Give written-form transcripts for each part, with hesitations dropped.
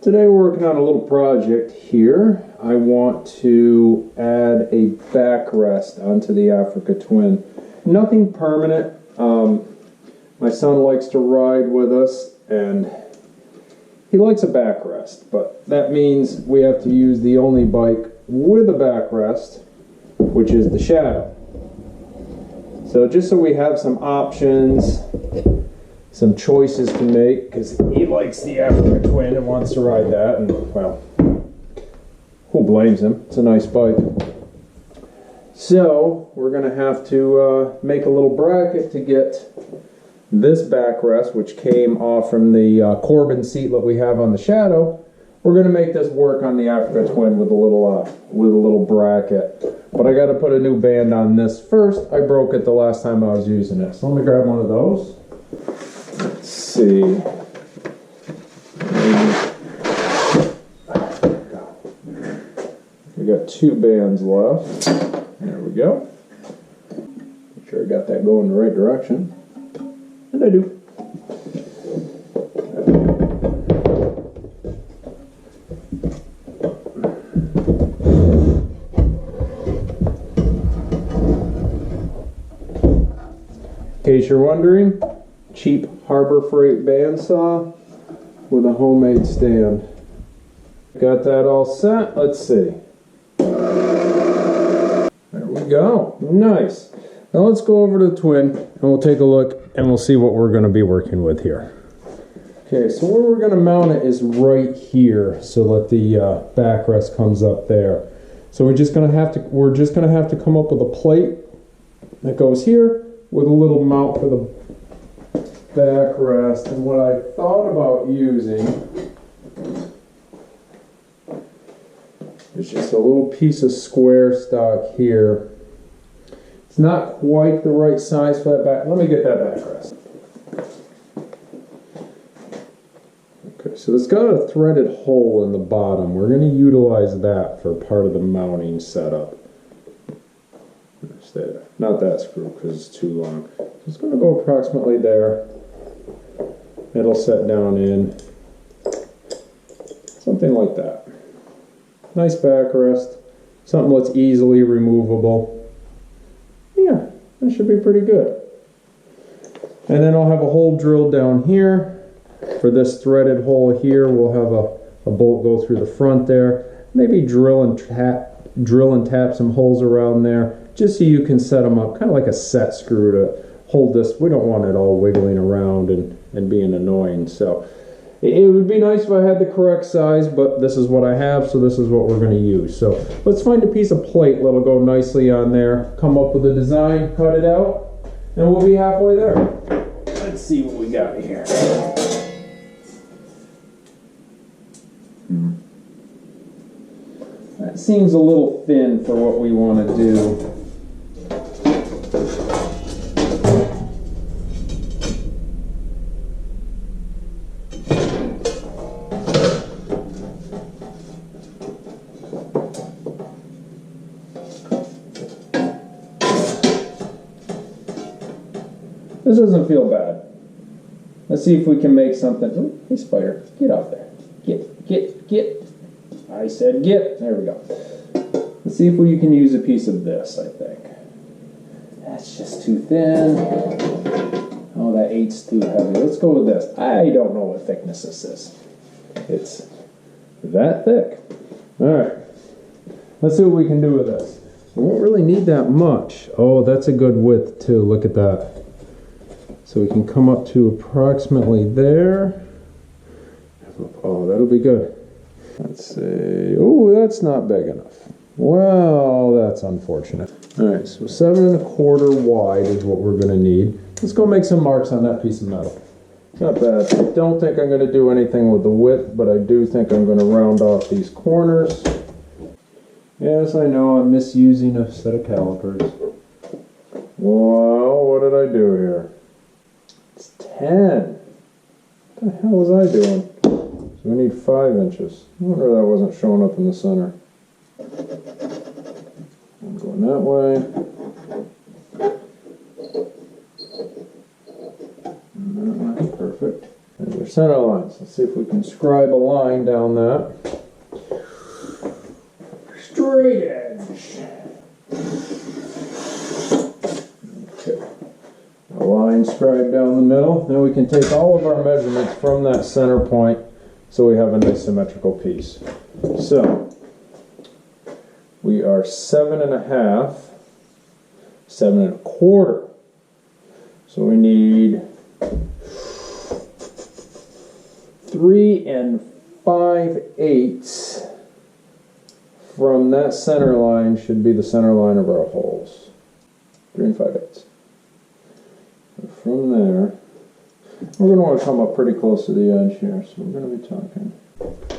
Today we're working on a little project here. I want to add a backrest onto the Africa Twin. Nothing permanent. My son likes to ride with us and he likes a backrest, but that means we have to use the only bike with a backrest, which is the Shadow. So just so we have some options, some choices to make, because he likes the Africa Twin and wants to ride that, and well, who blames him? It's a nice bike. So we're going to have to make a little bracket to get this backrest, which came off from the Corbin seat that we have on the Shadow. We're going to make this work on the Africa Twin with a little bracket. But I got to put a new band on this first. I broke it the last time I was using it. So let me grab one of those. Let's see. We got 2 bands left. There we go. Make sure I got that going the right direction. And I do. In case you're wondering, cheap Harbor Freight bandsaw with a homemade stand. Got that all set. Let's see. There we go. Nice. Now let's go over to the Twin and we'll take a look and we'll see what we're going to be working with here. Okay, so where we're going to mount it is right here so that the backrest comes up there. So we're just going to have to come up with a plate that goes here with a little mount for the backrest. And what I thought about using is just a little piece of square stock here. It's not quite the right size for that back. Let me get that backrest. Okay, so it's got a threaded hole in the bottom. We're going to utilize that for part of the mounting setup. There. Not that screw because it's too long. So it's going to go approximately there. It'll set down in something like that. Nice backrest. Something that's easily removable. Yeah, that should be pretty good. And then I'll have a hole drilled down here. For this threaded hole here, we'll have a bolt go through the front there. Maybe drill and tap some holes around there, just so you can set them up, kind of like a set screw to hold this. We don't want it all wiggling around and being annoying. So it would be nice if I had the correct size, but this is what I have, so this is what we're going to use. So let's find a piece of plate that'll go nicely on there, come up with a design, cut it out, and we'll be halfway there. Let's see what we got here. That seems a little thin for what we want to do. This doesn't feel bad. Let's see if we can make something. Oh, hey spider, get off there. Get. I said get. There we go. Let's see if we can use a piece of this, I think. That's just too thin. Oh, that 8's too heavy. Let's go with this. I don't know what thickness this is. It's that thick. Alright. Let's see what we can do with this. We won't really need that much. Oh, that's a good width too. Look at that. So we can come up to approximately there. Oh, that'll be good. Let's see. Oh, that's not big enough. Well, that's unfortunate. Alright, so 7 1/4 wide is what we're going to need. Let's go make some marks on that piece of metal. Not bad. I don't think I'm going to do anything with the width, but I do think I'm going to round off these corners. Yes, I know I'm misusing a set of calipers. Well, what did I do here? It's 10. What the hell was I doing? So we need 5 inches. I wonder that wasn't showing up in the center. I'm going that way. And that way. Perfect. There's our center lines. Let's see if we can scribe a line down that. Straight edge. Okay. A line scribed down the middle. Now we can take all of our measurements from that center point so we have a nice symmetrical piece. So we are 7.5, 7.25. So we need 3 5/8 from that center line should be the center line of our holes. 3 5/8. From there, we're going to want to come up pretty close to the edge here, so we're going to be talking.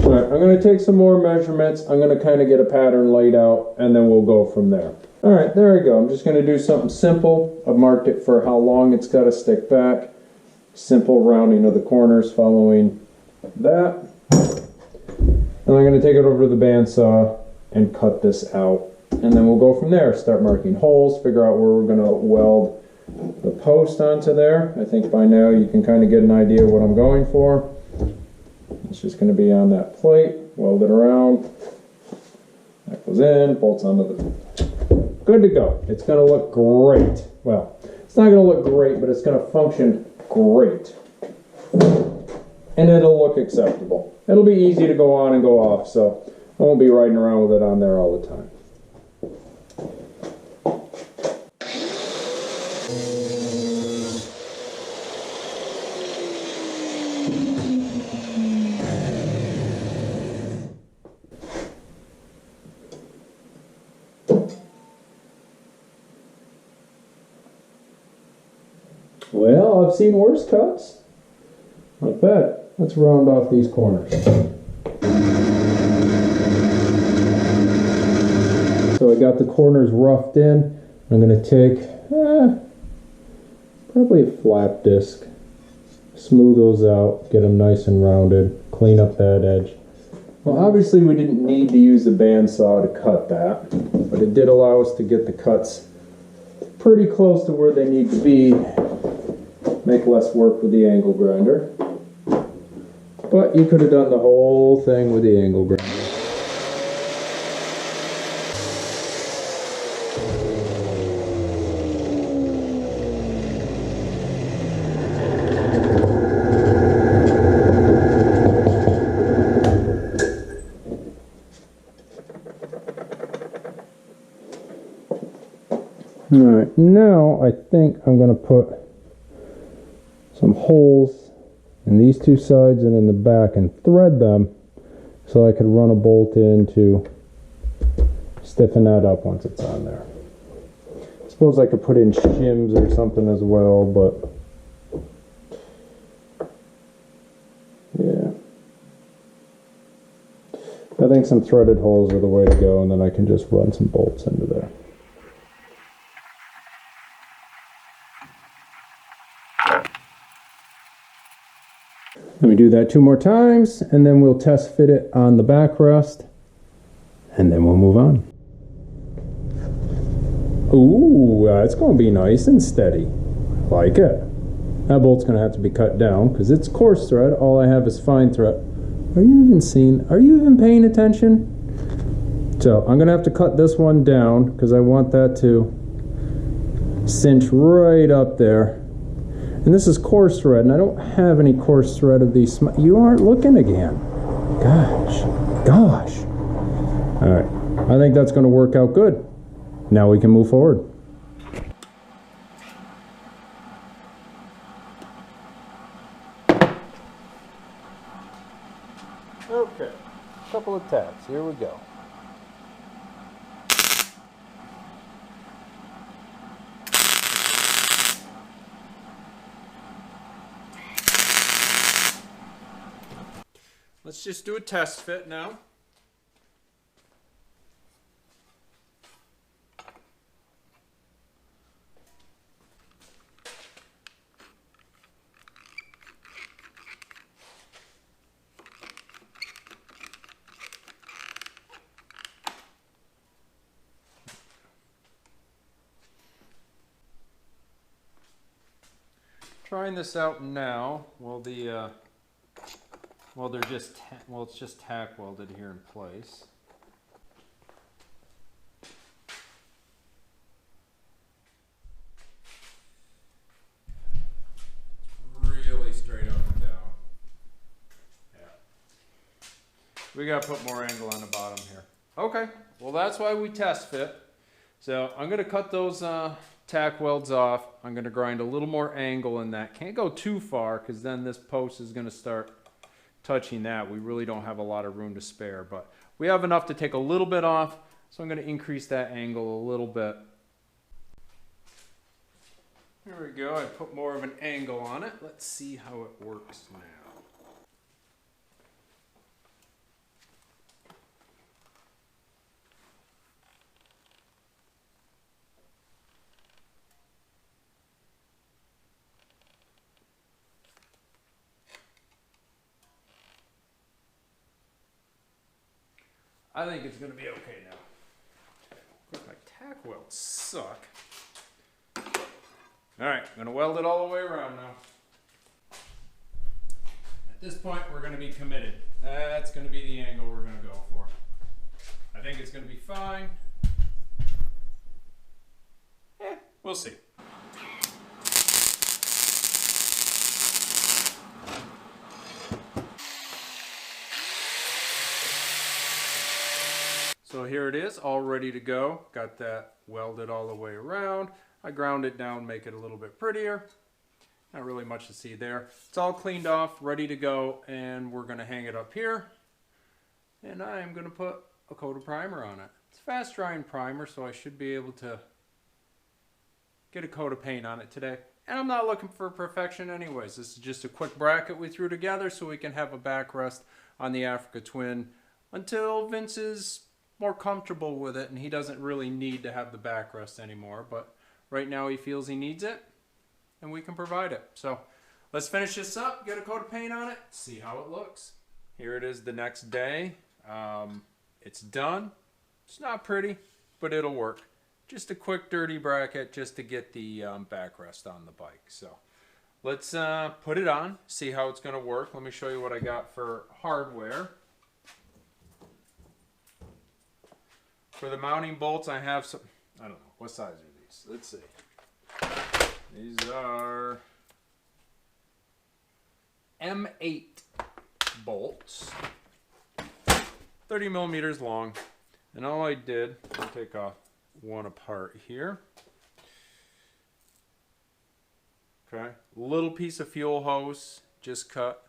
Alright, I'm going to take some more measurements. I'm going to kind of get a pattern laid out, and then we'll go from there. Alright, there we go. I'm just going to do something simple. I've marked it for how long it's got to stick back. Simple rounding of the corners following that. And I'm going to take it over to the bandsaw and cut this out. And then we'll go from there. Start marking holes, figure out where we're going to weld the post onto there. I think by now you can kind of get an idea of what I'm going for. It's just going to be on that plate, weld it around. That goes in, bolts onto the... Good to go. It's going to look great. Well, it's not going to look great, but it's going to function great. And it'll look acceptable. It'll be easy to go on and go off, so I won't be riding around with it on there all the time. Well, I've seen worse cuts. Not bad. Let's round off these corners. So I got the corners roughed in. I'm going to take probably a flat disc, smooth those out, get them nice and rounded, clean up that edge. Well, obviously we didn't need to use the bandsaw to cut that, but it did allow us to get the cuts pretty close to where they need to be. Make less work with the angle grinder. But you could have done the whole thing with the angle grinder. Alright, now I think I'm going to put some holes in these two sides and in the back and thread them so I could run a bolt in to stiffen that up once it's on there. I suppose I could put in shims or something as well, but yeah. I think some threaded holes are the way to go, and then I can just run some bolts into there. Let me do that 2 more times, and then we'll test fit it on the backrest, and then we'll move on. Ooh, that's going to be nice and steady. Like it. That bolt's going to have to be cut down because it's coarse thread. All I have is fine thread. Are you even paying attention? So I'm going to have to cut this one down because I want that to cinch right up there. And this is coarse thread, and I don't have any coarse thread of these. You aren't looking again. Gosh. All right, I think that's going to work out good. Now we can move forward. Okay, a couple of taps. Here we go. Let's just do a test fit now. trying this out now. Well, they're just it's just tack welded here in place. Really straight up and down. Yeah. We gotta put more angle on the bottom here. Okay. Well, that's why we test fit. So I'm gonna cut those tack welds off. I'm gonna grind a little more angle in that. Can't go too far because then this post is gonna start touching that. We really don't have a lot of room to spare, but we have enough to take a little bit off. So I'm gonna increase that angle a little bit. Here we go. I put more of an angle on it. Let's see how it works now. I think it's going to be okay now. My tack welds suck. Alright, I'm going to weld it all the way around now. At this point, we're going to be committed. That's going to be the angle we're going to go for. I think it's going to be fine. We'll see. So here it is, all ready to go. Got that welded all the way around. I ground it down, make it a little bit prettier. Not really much to see there. It's all cleaned off, ready to go, and we're gonna hang it up here. And I am gonna put a coat of primer on it. It's fast drying primer, so I should be able to get a coat of paint on it today. And I'm not looking for perfection anyways. This is just a quick bracket we threw together so we can have a backrest on the Africa Twin until Vince is more comfortable with it and he doesn't really need to have the backrest anymore. But right now he feels he needs it and we can provide it. So let's finish this up, get a coat of paint on it, see how it looks. Here it is the next day. It's done. It's not pretty, but it'll work. Just a quick dirty bracket just to get the backrest on the bike. So let's put it on, see how it's going to work. Let me show you what I got for hardware. For the mounting bolts, I have some, I don't know, what size are these? Let's see. These are M8 bolts, 30 millimeters long. And all I did, I'll take off one apart here. Okay, little piece of fuel hose, just cut,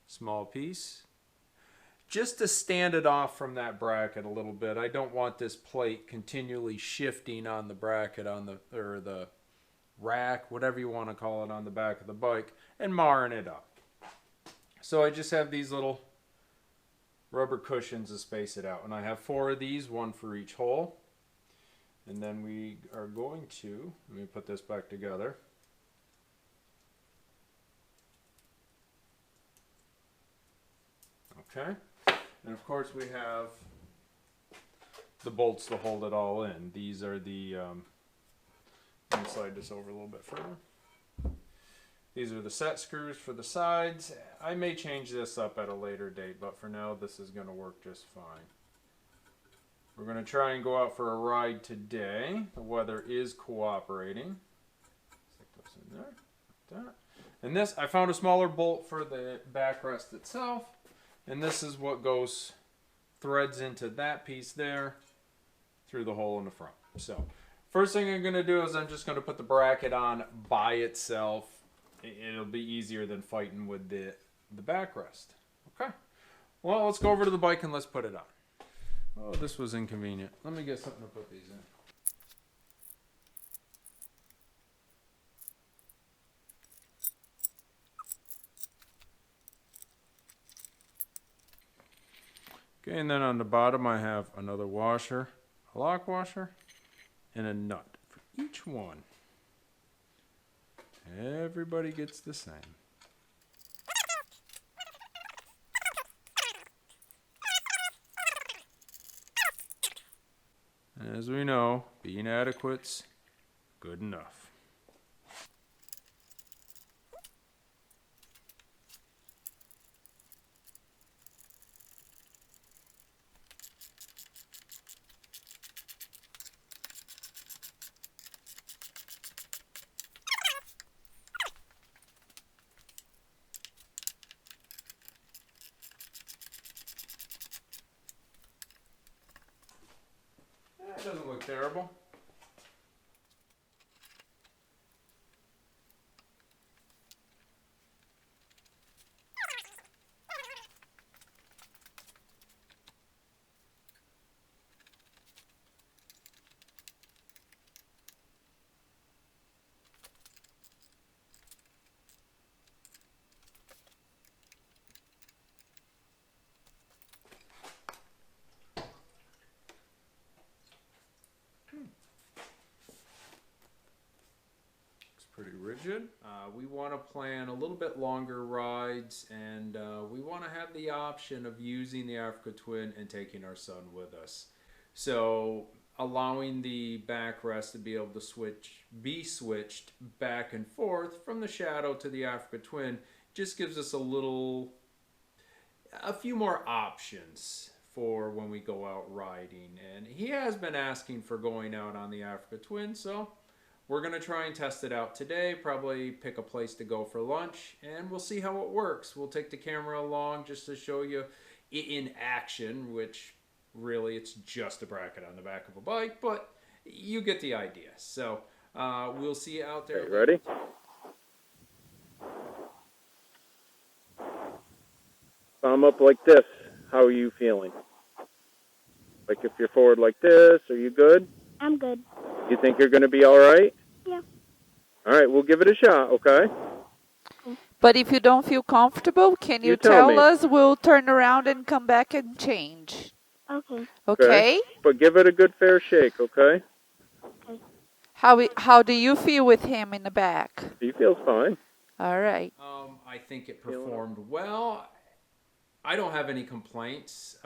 small piece. Just to stand it off from that bracket a little bit. I don't want this plate continually shifting on the bracket on the rack, whatever you want to call it, on the back of the bike and marring it up. So I just have these little rubber cushions to space it out. And I have 4 of these, one for each hole. And then we are going to, let me put this back together. Okay. And of course we have the bolts to hold it all in. These are the, let me slide this over a little bit further. These are the set screws for the sides. I may change this up at a later date, but for now this is going to work just fine. We're going to try and go out for a ride today. The weather is cooperating. Stick those in there, like that. And this, I found a smaller bolt for the backrest itself. And this is what goes, threads into that piece there through the hole in the front. So first thing I'm going to do is I'm just going to put the bracket on by itself. It'll be easier than fighting with the backrest. Okay. Well, let's go over to the bike and let's put it on. Oh, this was inconvenient. Let me get something to put these in. Okay, and then on the bottom I have another washer, a lock washer, and a nut for each one. Everybody gets the same. And as we know, being adequate's good enough. look terrible? Pretty rigid. We want to plan a little bit longer rides, and we want to have the option of using the Africa Twin and taking our son with us. So allowing the backrest to be able to be switched back and forth from the Shadow to the Africa Twin just gives us a few more options for when we go out riding. And he has been asking for going out on the Africa Twin, so we're going to try and test it out today, probably pick a place to go for lunch, and we'll see how it works. We'll take the camera along just to show you it in action, which really it's just a bracket on the back of a bike, but you get the idea. So we'll see you out there. Okay, ready? Thumb up like this. How are you feeling? Like if you're forward like this, are you good? I'm good. You think you're going to be all right? Yeah. All right, we'll give it a shot, okay? But if you don't feel comfortable, can you tell tell me. us? We'll turn around and come back and change. Okay. Okay? But give it a good fair shake, okay? How do you feel with him in the back? He feels fine. All right. I think it performed well. I don't have any complaints.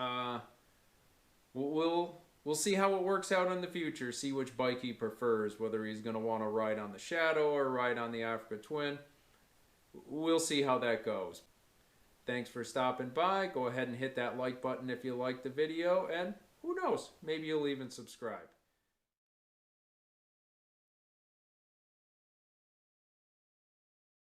We'll see how it works out in the future, see which bike he prefers, whether he's going to want to ride on the Shadow or ride on the Africa Twin. We'll see how that goes. Thanks for stopping by. Go ahead and hit that like button if you liked the video, and who knows, maybe you'll even subscribe.